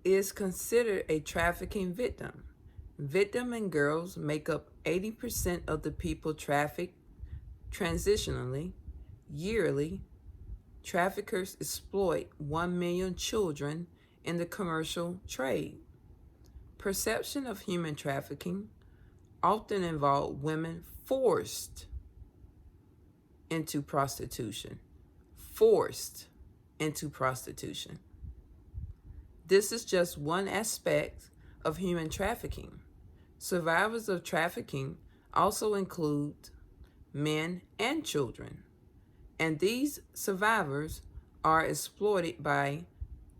is considered a trafficking victim. Victims and girls make up 80% of the people trafficked transitionally. Yearly, traffickers exploit 1 million children in the commercial trade. Perception of human trafficking often involve women forced into prostitution. Forced into prostitution. This is just one aspect of human trafficking. Survivors of trafficking also include men and children, and these survivors are exploited by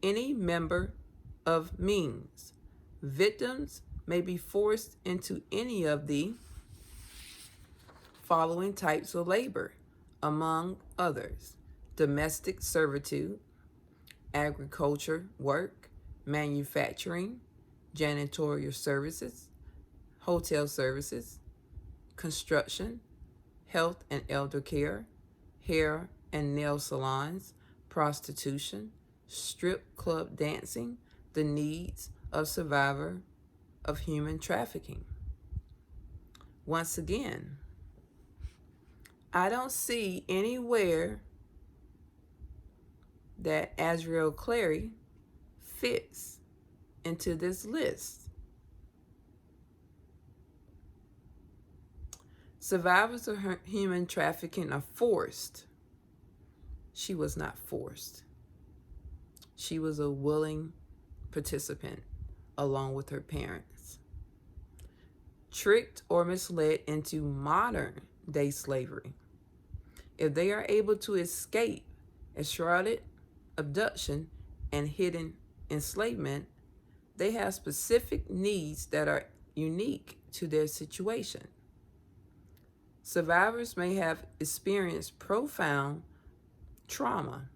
any member of means. Victims may be forced into any of the following types of labor, among others: domestic servitude, agriculture work, manufacturing, janitorial services, hotel services, construction, health and elder care, hair and nail salons, prostitution, strip club dancing, the needs of survivor of human trafficking. Once again, I don't see anywhere that Azriel Clary fits into this list. Survivors of human trafficking are forced. She was not forced. She was a willing participant along with her parents. Tricked or misled into modern day slavery. If they are able to escape extradition, abduction, and hidden enslavement, they have specific needs that are unique to their situation. Survivors may have experienced profound trauma,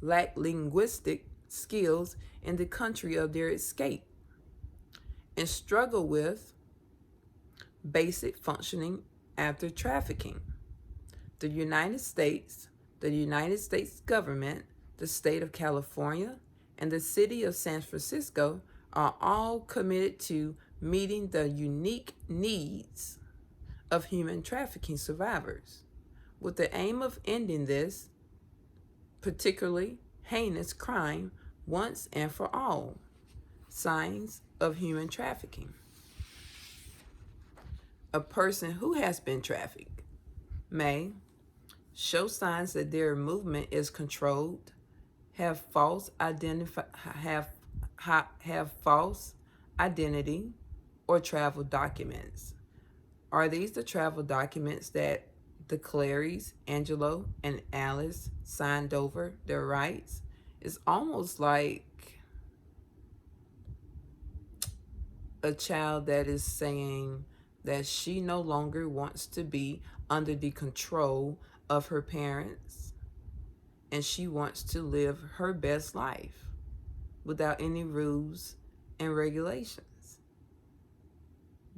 lack linguistic skills in the country of their escape, and struggle with basic functioning after trafficking. The United States government, the state of California, and the city of San Francisco are all committed to meeting the unique needs of human trafficking survivors, with the aim of ending this particularly heinous crime once and for all. Signs of human trafficking. A person who has been trafficked may show signs that their movement is controlled, have false identity or travel documents. Are these the travel documents that the Clarys, Angelo, and Alice signed over their rights? It's almost like a child that is saying that she no longer wants to be under the control of her parents and she wants to live her best life without any rules and regulations.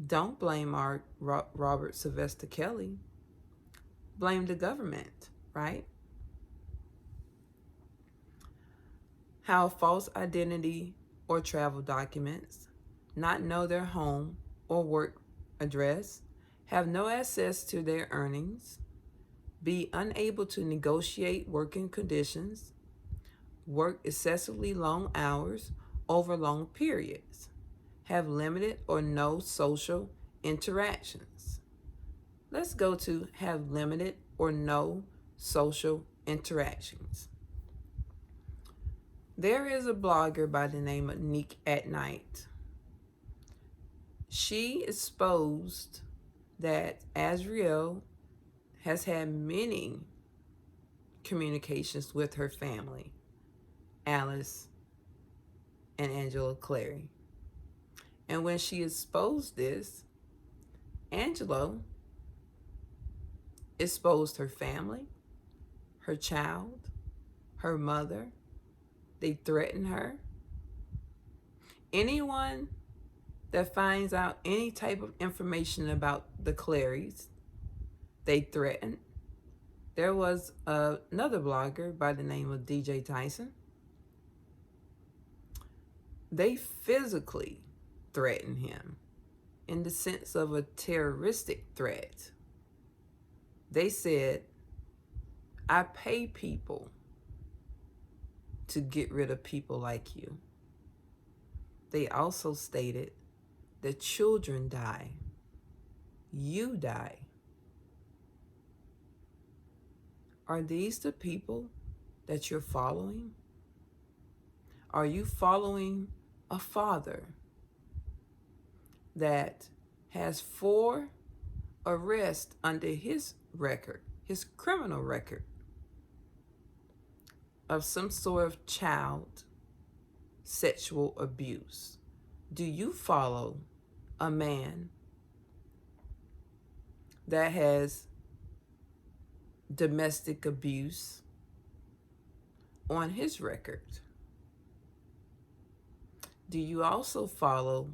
Don't blame our Robert Sylvester Kelly. Blame the government, right? How false identity or travel documents, not know their home or work address, have no access to their earnings, be unable to negotiate working conditions, work excessively long hours over long periods, have limited or no social interactions. Let's go to have limited or no social interactions. There is a blogger by the name of Neek at Night. She exposed that Azriel has had many communications with her family, Alice and Angela Clary. And when she exposed this, Angelo exposed her family, her child, her mother. They threatened her. Anyone that finds out any type of information about the Clarys, they threatened. There was another blogger by the name of DJ Tyson. They physically threatened him in the sense of a terroristic threat. They said, I pay people to get rid of people like you. They also stated that children die. You die. Are these the people that you're following? Are you following a father that has 4 arrests under his record, his criminal record, of some sort of child sexual abuse? Do you follow a man that has domestic abuse on his record? Do you also follow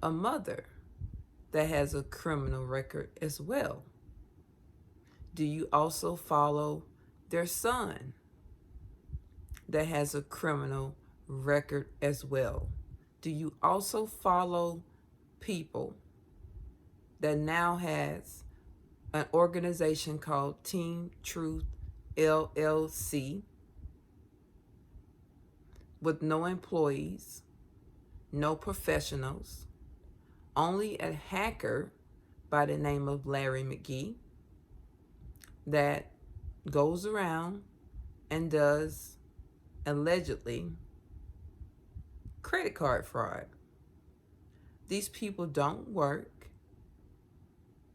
a mother that has a criminal record as well? Do you also follow their son that has a criminal record as well? Do you also follow people that now has an organization called Team Truth LLC with no employees, no professionals, only a hacker by the name of Larry McGee that goes around and does allegedly credit card fraud? These people don't work.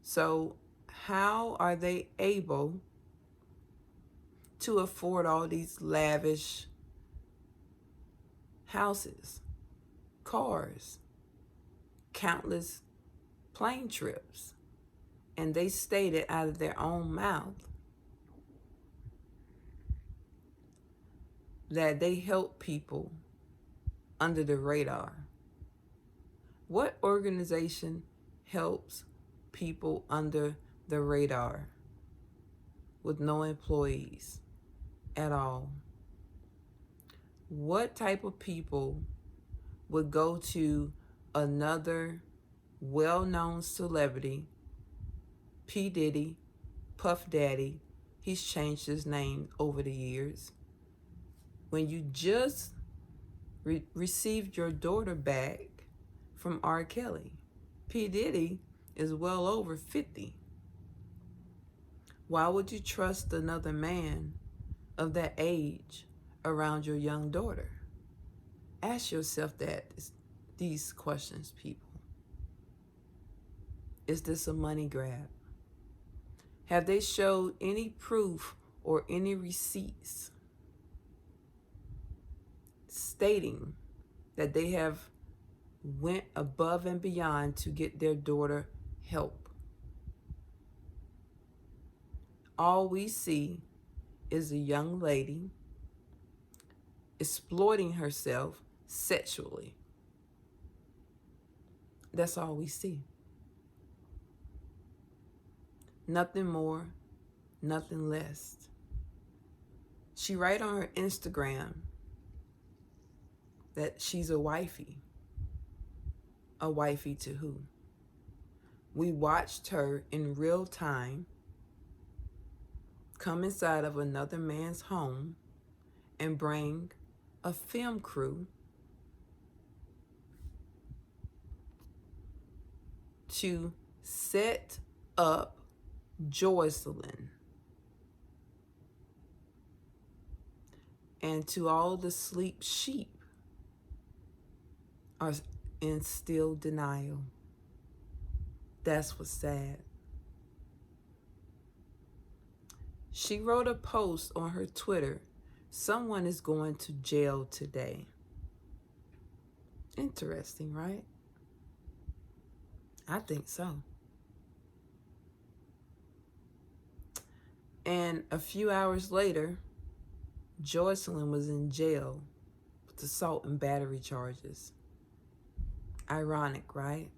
So how are they able to afford all these lavish houses, cars, countless plane trips? And they stated out of their own mouth that they help people under the radar. What organization helps people under the radar with no employees at all? What type of people would go to another well-known celebrity, P. Diddy, Puff Daddy? He's changed his name over the years. When you just received your daughter back from R. Kelly, P. Diddy is well over 50. Why would you trust another man of that age around your young daughter? Ask yourself these questions, people. Is this a money grab? Have they showed any proof or any receipts stating that they have went above and beyond to get their daughter help? All we see is a young lady exploiting herself sexually. That's all we see. Nothing more, nothing less. She write on her Instagram that she's a wifey. A wifey to who? We watched her in real time come inside of another man's home and bring a film crew to set up Joycelyn. And to all the sleep sheep are in still denial. That's what's sad. She wrote a post on her Twitter, someone is going to jail today. Interesting, right? I think so. And a few hours later, Joycelyn was in jail with assault and battery charges. Ironic, right?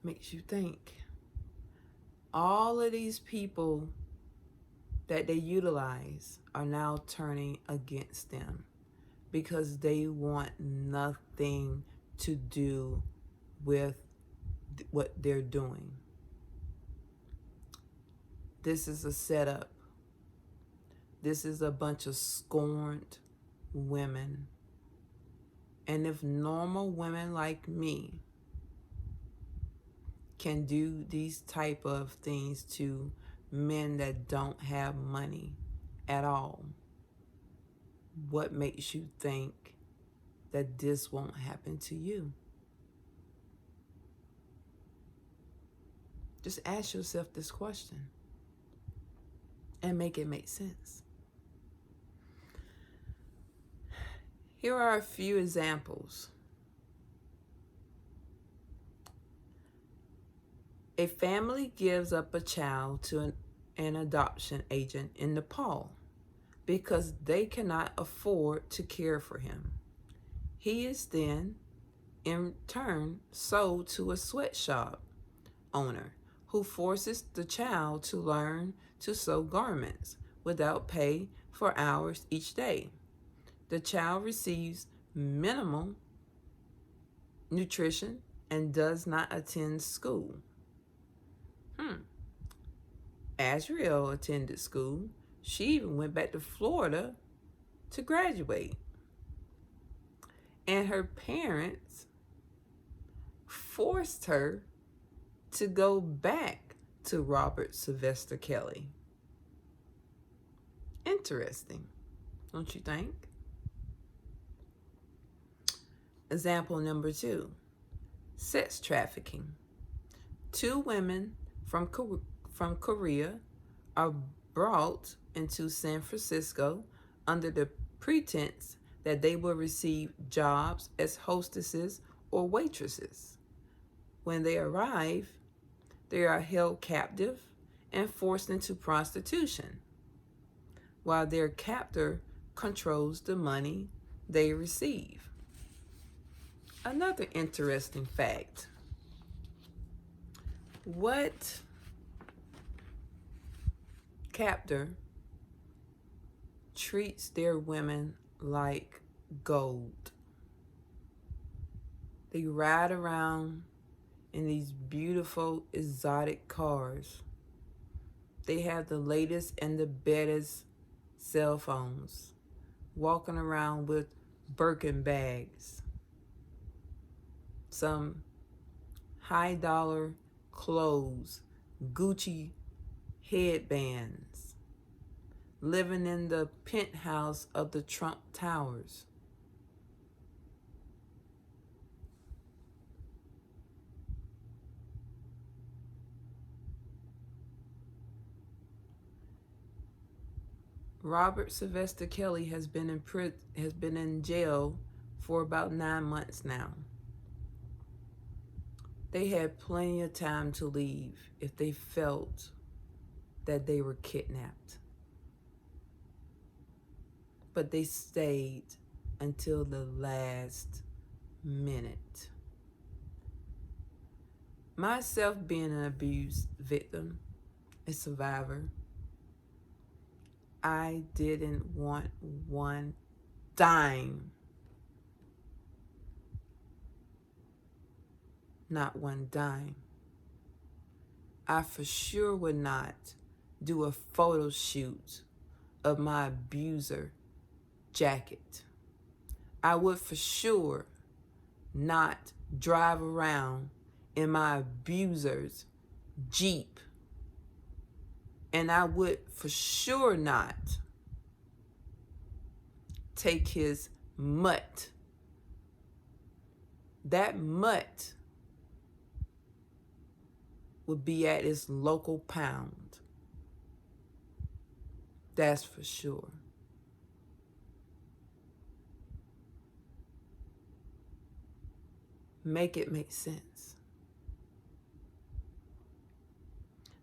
Makes you think. All of these people that they utilize are now turning against them because they want nothing to do with what they're doing. This is a setup. This is a bunch of scorned women. And if normal women like me can do these type of things to men that don't have money at all, what makes you think that this won't happen to you? Just ask yourself this question and make it make sense. Here are a few examples. A family gives up a child to an adoption agent in Nepal because they cannot afford to care for him. He is then, in turn, sold to a sweatshop owner who forces the child to learn to sew garments without pay for hours each day. The child receives minimal nutrition and does not attend school. Azriel attended school. She even went back to Florida to graduate. And her parents forced her to go back to Robert Sylvester Kelly. Interesting, don't you think? Example number 2, sex trafficking. 2 women from Korea are brought into San Francisco under the pretense that they will receive jobs as hostesses or waitresses. When they arrive, they are held captive and forced into prostitution, while their captor controls the money they receive. Another interesting fact. What captor treats their women like gold? They ride around in these beautiful exotic cars. They have the latest and the best cell phones, walking around with Birkin bags, some high dollar clothes, Gucci headbands, living in the penthouse of the Trump Towers. Robert Sylvester Kelly has been in jail for about 9 months now. They had plenty of time to leave if they felt that they were kidnapped. But they stayed until the last minute. Myself being an abuse victim, a survivor, I didn't want one dime. Not one dime. I for sure would not do a photo shoot of my abuser jacket. I would for sure not drive around in my abuser's Jeep. And I would for sure not take his mutt. That mutt would be at its local pound. That's for sure. Make it make sense.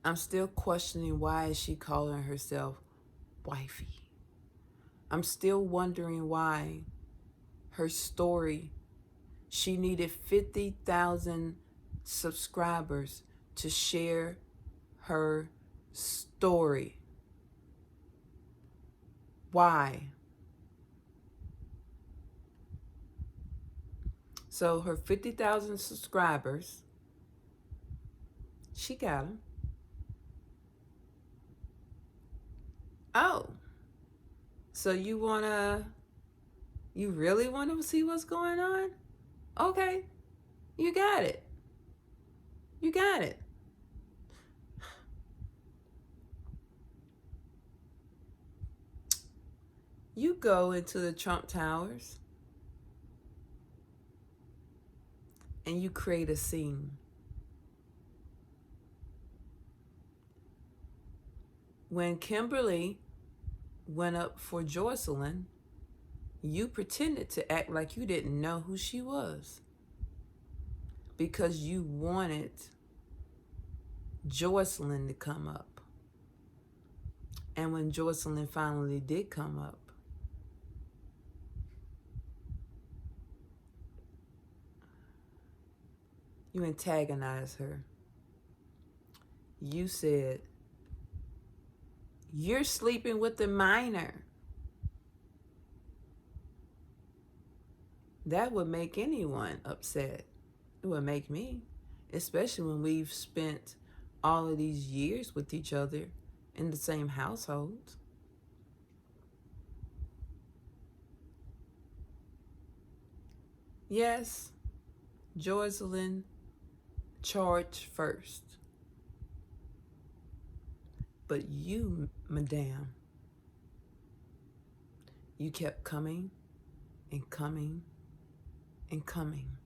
I'm still questioning why is she calling herself wifey. I'm still wondering why her story, she needed 50,000 subscribers to share her story. Why? So her 50,000 subscribers, she got them. Oh, so you really want to see what's going on? Okay, you got it. You got it. You go into the Trump Towers and you create a scene. When Kimberly went up for Joycelyn, you pretended to act like you didn't know who she was because you wanted Joycelyn to come up. And when Joycelyn finally did come up, you antagonized her. You said, "You're sleeping with the minor." That would make anyone upset. It would make me, especially when we've spent all of these years with each other in the same household. Yes, Joycelyn charged first. But you, madame, you kept coming and coming and coming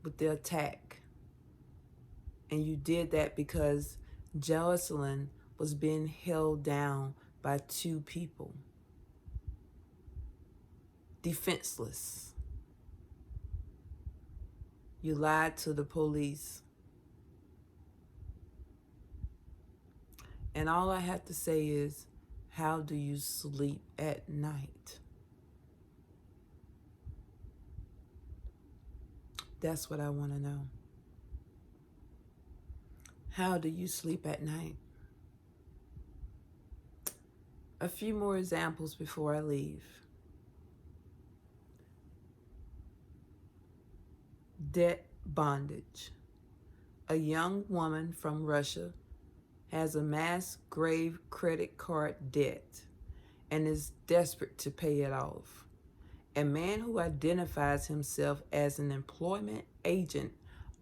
with the attack. And you did that because Joycelyn was being held down by two people, defenseless. You lied to the police. And all I have to say is, how do you sleep at night? That's what I want to know. How do you sleep at night? A few more examples before I leave. Debt bondage. A young woman from Russia has amassed grave credit card debt and is desperate to pay it off. A man who identifies himself as an employment agent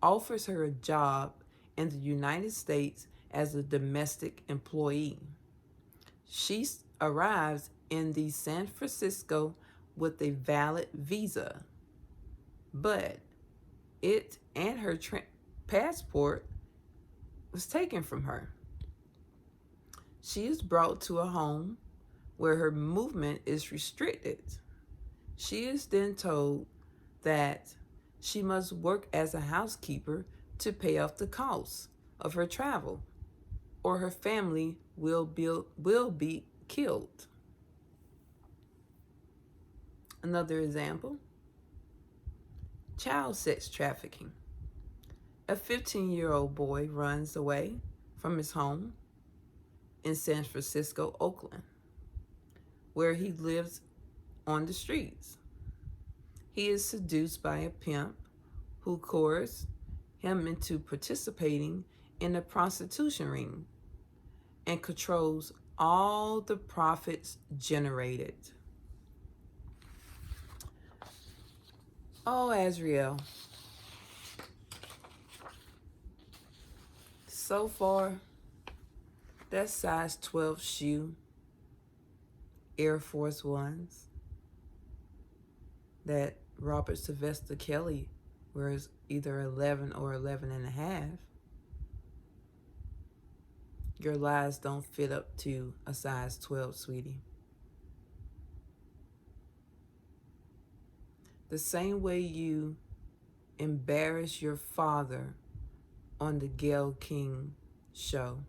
offers her a job in the United States as a domestic employee. She arrives in the San Francisco with a valid visa, but it and her passport was taken from her. She is brought to a home where her movement is restricted. She is then told that she must work as a housekeeper to pay off the costs of her travel, or her family will be killed. Another example, child sex trafficking. A 15-year-old boy runs away from his home in San Francisco, Oakland, where he lives on the streets. He is seduced by a pimp who coerces him into participating in a prostitution ring and controls all the profits generated. Oh, Azriel, so far, that size 12 shoe, Air Force Ones, that Robert Sylvester Kelly wears either 11 or 11 and a half. Your lies don't fit up to a size 12, sweetie. The same way you embarrass your father on the Gayle King show,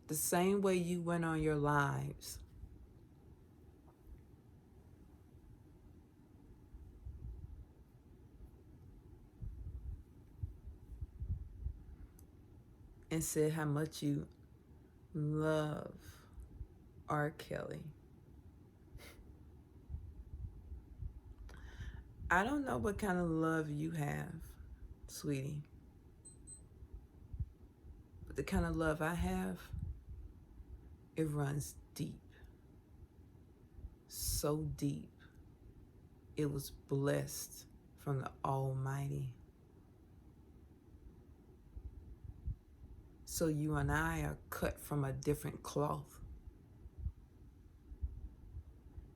the same way you went on your lives and said how much you love R. Kelly. I don't know what kind of love you have, sweetie, but the kind of love I have, it runs deep. So deep. It was blessed from the Almighty. So you and I are cut from a different cloth.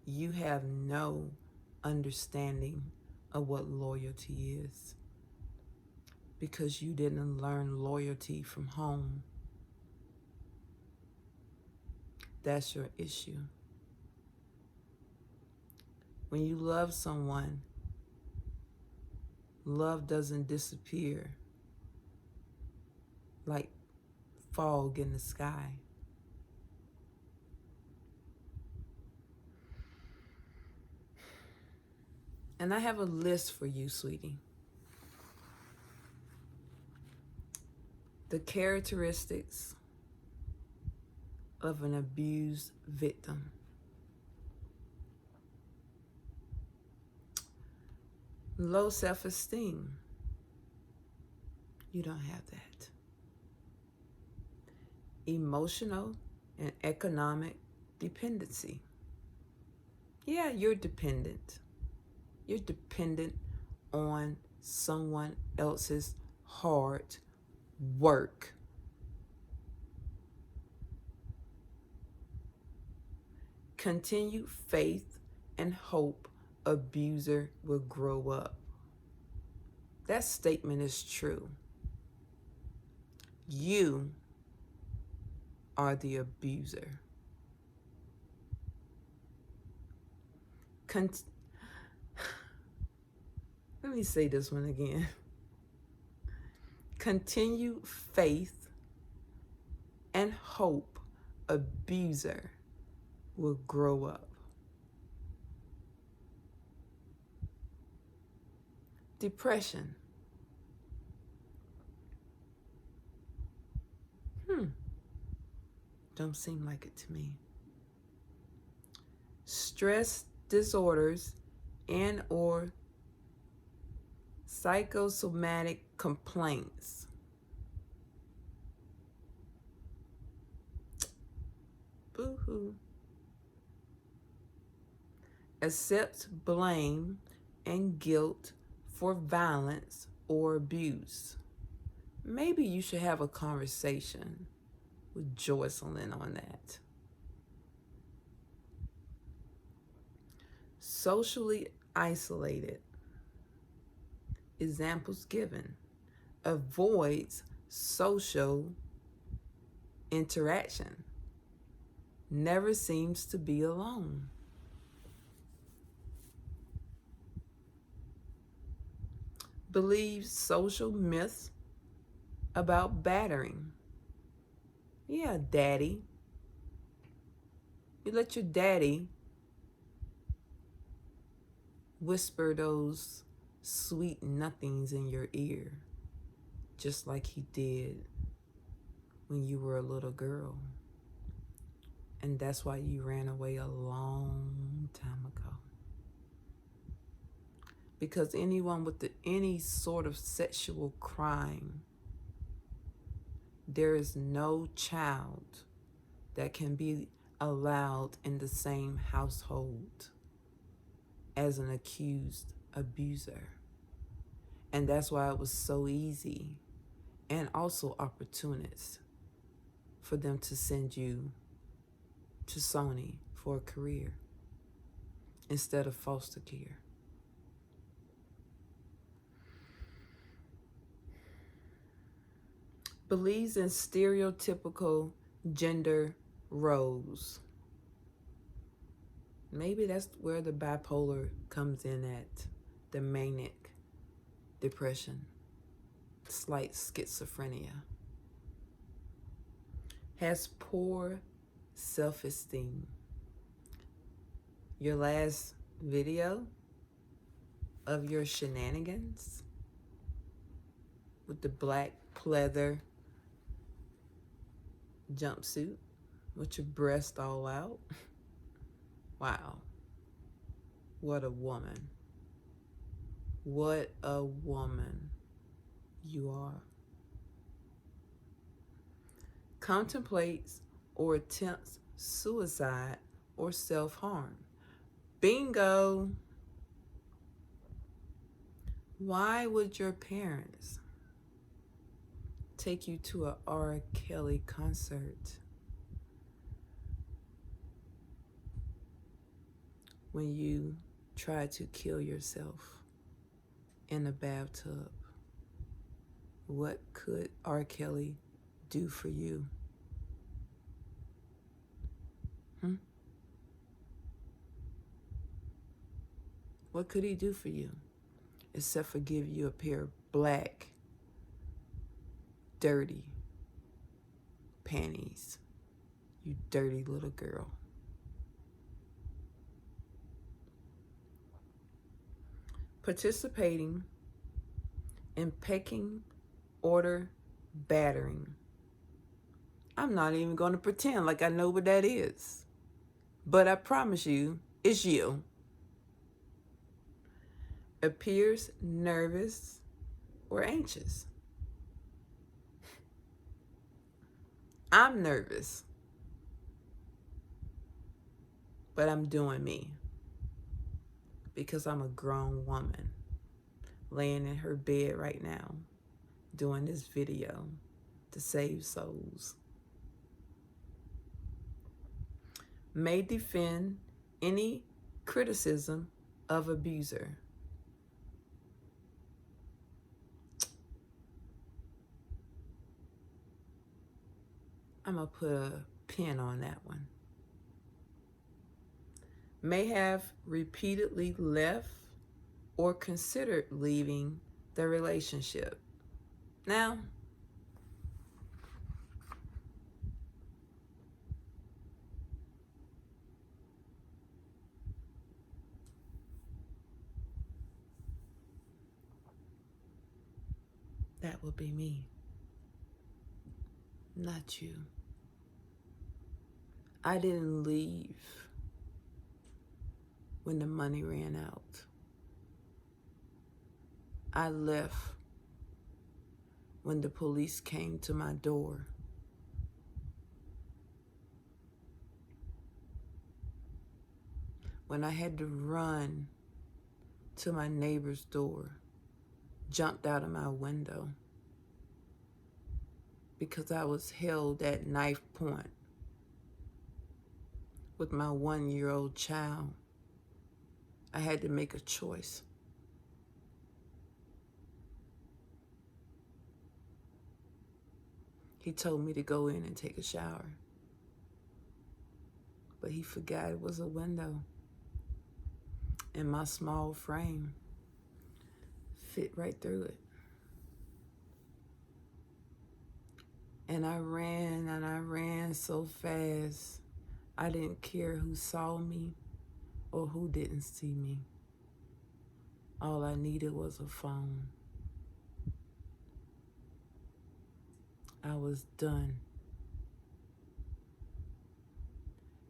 You have no understanding of what loyalty is because you didn't learn loyalty from home. That's your issue. When you love someone, love doesn't disappear like fog in the sky. And I have a list for you, sweetie. The characteristics of an abused victim. Low self-esteem. You don't have that. Emotional and economic dependency. Yeah, you're dependent. You're dependent on someone else's hard work. Continue faith and hope abuser will grow up. That statement is true. You are the abuser. Let me say this one again. Continue faith and hope abuser will grow up. Depression. Don't seem like it to me. Stress disorders and or psychosomatic complaints. Boo-hoo. Accept blame and guilt for violence or abuse. Maybe you should have a conversation with Joycelyn on that. Socially isolated. Examples given. Avoids social interaction. Never seems to be alone. Believes social myths about battering. Yeah, daddy. You let your daddy whisper those sweet nothings in your ear, just like he did when you were a little girl. And that's why you ran away a long time ago. Because anyone with any sort of sexual crime, there is no child that can be allowed in the same household as an accused abuser. And that's why it was so easy and also opportunist for them to send you to Sony for a career instead of foster care. Believes in stereotypical gender roles. Maybe that's where the bipolar comes in at, the manic depression, slight schizophrenia. Has poor self-esteem. Your last video of your shenanigans with the black pleather jumpsuit with your breast all out. Wow. What a woman. What a woman you are. Contemplates or attempts suicide or self-harm. Bingo! Why would your parents take you to a R. Kelly concert when you try to kill yourself in a bathtub? What could R. Kelly do for you? What could he do for you except for give you a pair of black, dirty panties, you dirty little girl? Participating in pecking order battering. I'm not even going to pretend like I know what that is, but I promise you, it's you. Appears nervous or anxious. I'm nervous, but I'm doing me because I'm a grown woman laying in her bed right now doing this video to save souls. May defend any criticism of abuser. I'm going to put a pin on that one. May have repeatedly left or considered leaving the relationship. Now, that would be me, not you. I didn't leave when the money ran out. I left when the police came to my door. When I had to run to my neighbor's door, jumped out of my window because I was held at knife point with my 1-year-old child. I had to make a choice. He told me to go in and take a shower, but he forgot it was a window, and my small frame fit right through it. And I ran so fast, I didn't care who saw me or who didn't see me. All I needed was a phone. I was done.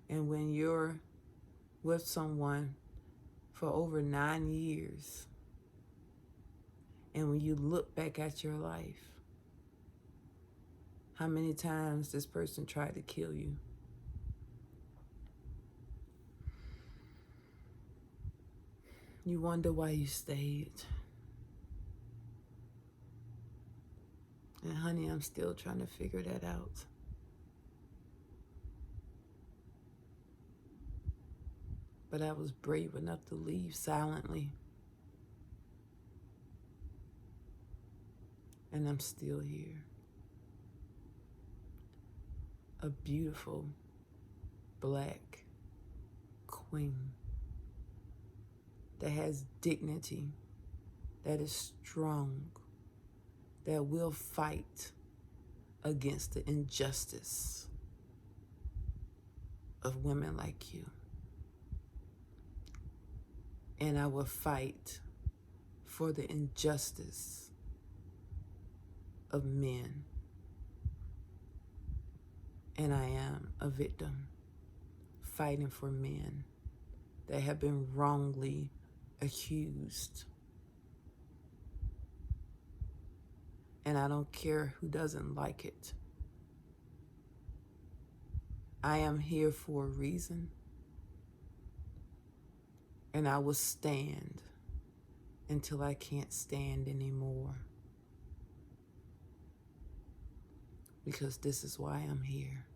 And when you're with someone for over 9 years, and when you look back at your life, how many times this person tried to kill you? You wonder why you stayed. And honey, I'm still trying to figure that out. But I was brave enough to leave silently. And I'm still here. A beautiful black queen that has dignity, that is strong, that will fight against the injustice of women like you. And I will fight for the injustice of men. And I am a victim fighting for men that have been wrongly accused And I don't care who doesn't like it. I am here for a reason. And I will stand until I can't stand anymore. Because this is why I'm here.